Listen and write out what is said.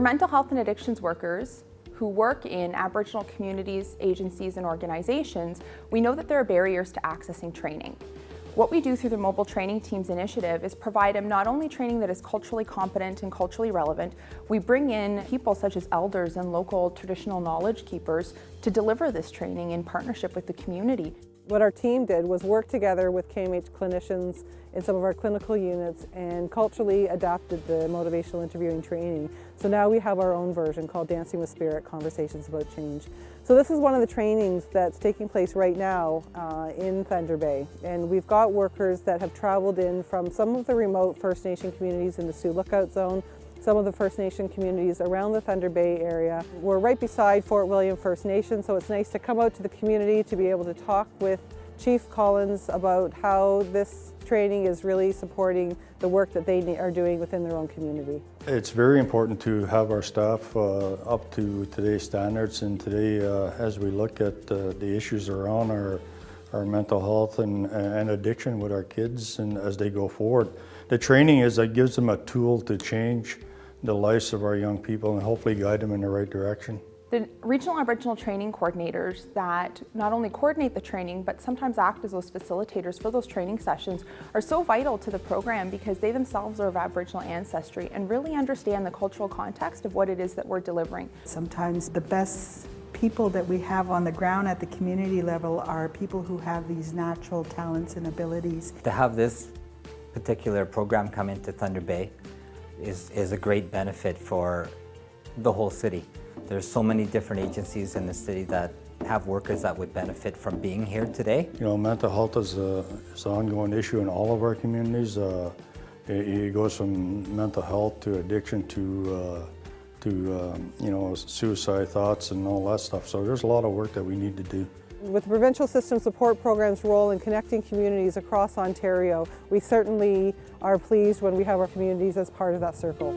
mental health and addictions workers who work in Aboriginal communities, agencies, and organizations, we know that there are barriers to accessing training. What we do through the Mobile Training Teams initiative is provide them not only training that is culturally competent and culturally relevant, we bring in people such as elders and local traditional knowledge keepers to deliver this training in partnership with the community. What our team did was work together with KMH clinicians in some of our clinical units and culturally adapted the motivational interviewing training. So now we have our own version called Dancing with Spirit, Conversations About Change. So this is one of the trainings that's taking place right now in Thunder Bay. And we've got workers that have traveled in from some of the remote First Nation communities in the Sioux Lookout Zone, some of the First Nation communities around the Thunder Bay area. We're right beside Fort William First Nation, so it's nice to come out to the community to be able to talk with Chief Collins about how this training is really supporting the work that they are doing within their own community. It's very important to have our staff up to today's standards, and today as we look at the issues around our mental health and addiction with our kids and as they go forward. The training gives them a tool to change the lives of our young people and hopefully guide them in the right direction. The regional Aboriginal training coordinators that not only coordinate the training but sometimes act as those facilitators for those training sessions are so vital to the program because they themselves are of Aboriginal ancestry and really understand the cultural context of what it is that we're delivering. Sometimes the best people that we have on the ground at the community level are people who have these natural talents and abilities. To have this particular program come into Thunder Bay is a great benefit for the whole city. There's so many different agencies in the city that have workers that would benefit from being here today. You know, mental health is an ongoing issue in all of our communities. It goes from mental health to addiction to you know, suicide thoughts and all that stuff. So there's a lot of work that we need to do. With the Provincial System Support Program's role in connecting communities across Ontario, we certainly are pleased when we have our communities as part of that circle.